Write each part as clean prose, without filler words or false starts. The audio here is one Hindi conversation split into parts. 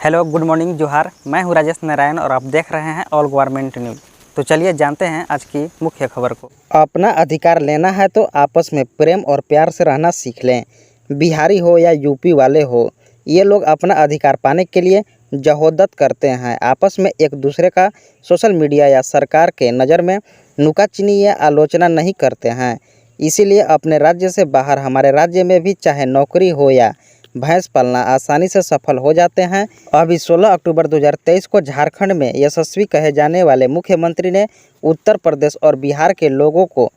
हेलो, गुड मॉर्निंग, जोहार। मैं हूं राजेश नारायण और आप देख रहे हैं ऑल गवर्नमेंट न्यूज़। तो चलिए जानते हैं आज की मुख्य खबर को। अपना अधिकार लेना है तो आपस में प्रेम और प्यार से रहना सीख लें। बिहारी हो या यूपी वाले हो, ये लोग अपना अधिकार पाने के लिए जहोदत करते हैं। आपस में एक दूसरे का सोशल मीडिया या सरकार के नज़र में नुकाचीनी या आलोचना नहीं करते हैं। इसीलिए अपने राज्य से बाहर हमारे राज्य में भी चाहे नौकरी हो या भैंस पालना आसानी से सफल हो जाते हैं। अभी 16 अक्टूबर 2023 को झारखंड में यशस्वी कहे जाने वाले मुख्यमंत्री ने उत्तर प्रदेश और बिहार के लोगों को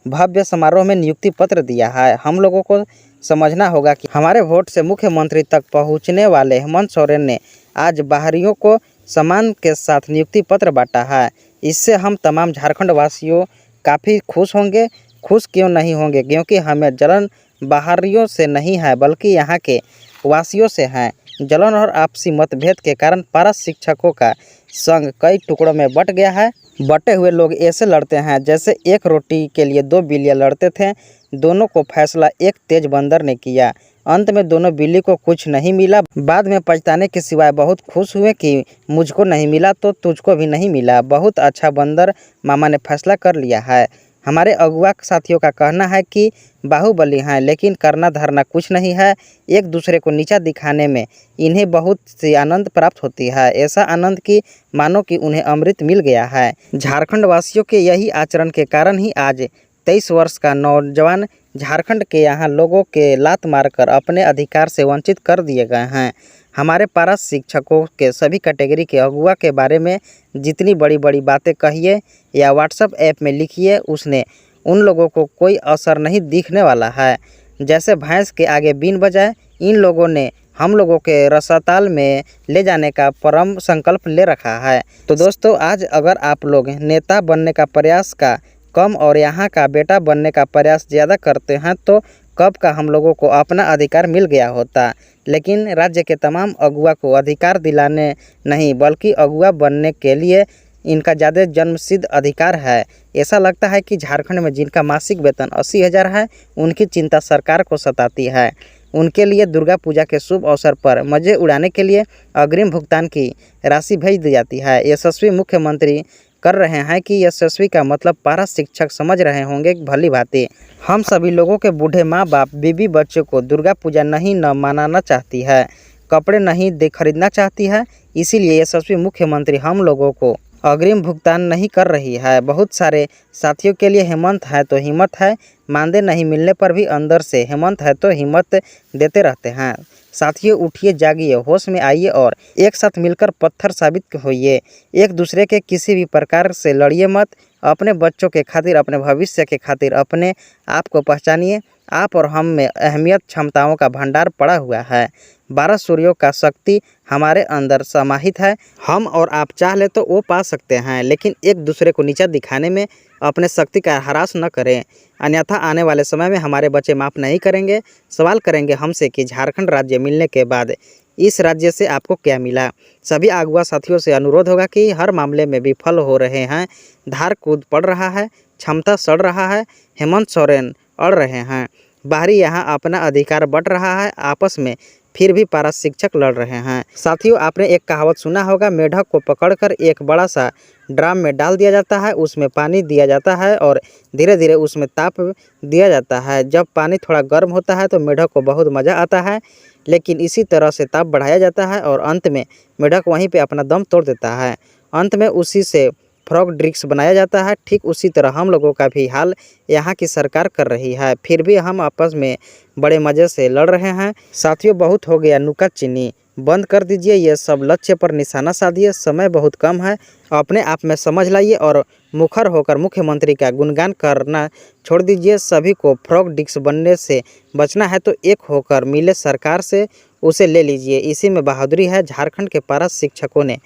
भव्य समारोह में नियुक्ति पत्र दिया है। हम लोगों को समझना होगा कि हमारे वोट से मुख्यमंत्री तक पहुंचने वाले हेमंत सोरेन ने आज बाहरियों को सम्मान के साथ नियुक्ति पत्र बांटा है। इससे हम तमाम झारखंड वासियों काफ़ी खुश होंगे। खुश क्यों नहीं होंगे, क्योंकि हमें जलन बाहरियों से नहीं है बल्कि यहाँ के वासियों से हैं। जलन और आपसी मतभेद के कारण पारा शिक्षकों का संघ कई टुकड़ों में बट गया है। बटे हुए लोग ऐसे लड़ते हैं जैसे एक रोटी के लिए दो बिल्लियाँ लड़ते थे। दोनों को फैसला एक तेज बंदर ने किया। अंत में दोनों बिल्ली को कुछ नहीं मिला। बाद में पछताने के सिवाय बहुत खुश हुए कि मुझको नहीं मिला तो तुझको भी नहीं मिला। बहुत अच्छा बंदर मामा ने फैसला कर लिया है। हमारे अगुआ साथियों का कहना है कि बाहुबली हैं लेकिन करना धरना कुछ नहीं है। एक दूसरे को नीचा दिखाने में इन्हें बहुत सी आनंद प्राप्त होती है। ऐसा आनंद कि मानो कि उन्हें अमृत मिल गया है। झारखंड वासियों के यही आचरण के कारण ही आज 23 वर्ष का नौजवान झारखंड के यहाँ लोगों के लात मारकर अपने अधिकार से वंचित कर दिए गए हैं। हमारे पारा शिक्षकों के सभी कैटेगरी के अगुआ के बारे में जितनी बड़ी बड़ी बातें कहिए या व्हाट्सएप ऐप में लिखिए, उसने उन लोगों को कोई असर नहीं दिखने वाला है। जैसे भैंस के आगे बीन बजाए, इन लोगों ने हम लोगों के रसाताल में ले जाने का परम संकल्प ले रखा है। तो दोस्तों, आज अगर आप लोग नेता बनने का प्रयास का कम और यहाँ का बेटा बनने का प्रयास ज़्यादा करते हैं तो कब का हम लोगों को अपना अधिकार मिल गया होता। लेकिन राज्य के तमाम अगुआ को अधिकार दिलाने नहीं बल्कि अगुआ बनने के लिए इनका ज़्यादा जन्मसिद्ध अधिकार है। ऐसा लगता है कि झारखंड में जिनका मासिक वेतन 80,000 है, उनकी चिंता सरकार को सताती है। उनके लिए दुर्गा पूजा के शुभ अवसर पर मज़े उड़ाने के लिए अग्रिम भुगतान की राशि भेज दी जाती है। यशस्वी मुख्यमंत्री कर रहे हैं कि यशस्वी का मतलब पारा शिक्षक समझ रहे होंगे भली भांति। हम सभी लोगों के बूढ़े माँ बाप बीबी बच्चों को दुर्गा पूजा नहीं न मनाना चाहती है, कपड़े नहीं खरीदना चाहती है। इसीलिए यशस्वी मुख्यमंत्री हम लोगों को अग्रिम भुगतान नहीं कर रही है। बहुत सारे साथियों के लिए हेमंत है तो हिम्मत है, मानदेय नहीं मिलने पर भी अंदर से हेमंत है तो हिम्मत देते रहते हैं। साथियों, उठिए, जागिए, होश में आइए और एक साथ मिलकर पत्थर साबित होइए। एक दूसरे के किसी भी प्रकार से लड़िए मत। अपने बच्चों के खातिर, अपने भविष्य के खातिर अपने आप को पहचानिए। आप और हम में अहमियत क्षमताओं का भंडार पड़ा हुआ है। 12 सूर्यों का शक्ति हमारे अंदर समाहित है। हम और आप चाह ले तो वो पा सकते हैं, लेकिन एक दूसरे को नीचा दिखाने में अपने शक्ति का ह्रास न करें, अन्यथा आने वाले समय में हमारे बच्चे माफ़ नहीं करेंगे। सवाल करेंगे हमसे कि झारखंड राज्य मिलने के बाद इस राज्य से आपको क्या मिला। सभी अगुआ साथियों से अनुरोध होगा कि हर मामले में विफल हो रहे हैं। धार कूद पड़ रहा है, क्षमता सड़ रहा है, हेमंत सोरेन अड़ रहे हैं। बाहरी यहाँ अपना अधिकार बंट रहा है, आपस में फिर भी पारा शिक्षक लड़ रहे हैं। साथियों, आपने एक कहावत सुना होगा, मेढक को पकड़कर एक बड़ा सा ड्राम में डाल दिया जाता है, उसमें पानी दिया जाता है और धीरे धीरे उसमें ताप दिया जाता है। जब पानी थोड़ा गर्म होता है तो मेढक को बहुत मज़ा आता है, लेकिन इसी तरह से ताप बढ़ाया जाता है और अंत में मेढक वहीं पे अपना दम तोड़ देता है। अंत में उसी से फ्रॉग ड्रिंक्स बनाया जाता है। ठीक उसी तरह हम लोगों का भी हाल यहाँ की सरकार कर रही है, फिर भी हम आपस में बड़े मज़े से लड़ रहे हैं। साथियों, बहुत हो गया नुकाचीनी, बंद कर दीजिए ये सब, लक्ष्य पर निशाना साधिए। समय बहुत कम है, अपने आप में समझ लाइए और मुखर होकर मुख्यमंत्री का गुणगान करना छोड़ दीजिए। सभी को फ्रॉग ड्रिंक्स बनने से बचना है तो एक होकर मिले सरकार से, उसे ले लीजिए। इसी में बहादुरी है। झारखंड के पारा शिक्षकों ने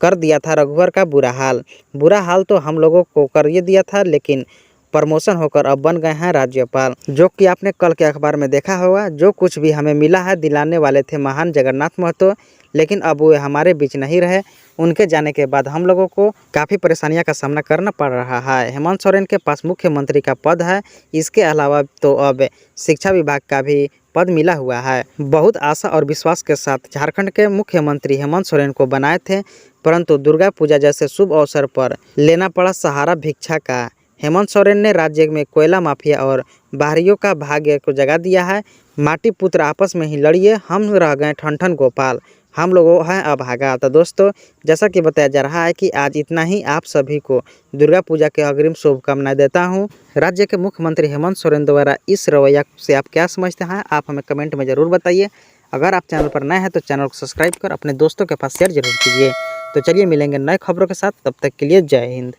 कर दिया था रघुवर का बुरा हाल। बुरा हाल तो हम लोगों को कर ये दिया था, लेकिन प्रमोशन होकर अब बन गए हैं राज्यपाल, जो कि आपने कल के अखबार में देखा होगा। जो कुछ भी हमें मिला है दिलाने वाले थे महान जगन्नाथ महतो, लेकिन अब वो हमारे बीच नहीं रहे। उनके जाने के बाद हम लोगों को काफ़ी परेशानियों का सामना करना पड़ रहा है। हेमंत सोरेन के पास मुख्यमंत्री का पद है, इसके अलावा तो अब शिक्षा विभाग का भी पद मिला हुआ है। बहुत आशा और विश्वास के साथ झारखंड के मुख्यमंत्री हेमंत सोरेन को बनाए थे, परंतु दुर्गा पूजा जैसे शुभ अवसर पर लेना पड़ा सहारा भिक्षा का। हेमंत सोरेन ने राज्य में कोयला माफिया और बाहरियों का भाग्य को जगा दिया है। माटी पुत्र आपस में ही लड़िए, हम रह गए ठन गोपाल, हम लोगों हैं अभागा। तो दोस्तों, जैसा कि बताया जा रहा है कि आज इतना ही। आप सभी को दुर्गा पूजा के अग्रिम शुभकामनाएं देता हूं। राज्य के मुख्यमंत्री हेमंत सोरेन द्वारा इस रवैया से आप क्या समझते हैं, आप हमें कमेंट में ज़रूर बताइए। अगर आप चैनल पर नए हैं तो चैनल को सब्सक्राइब कर अपने दोस्तों के पास शेयर जरूर कीजिए। तो चलिए मिलेंगे नए खबरों के साथ, तब तक के लिए जय हिंद।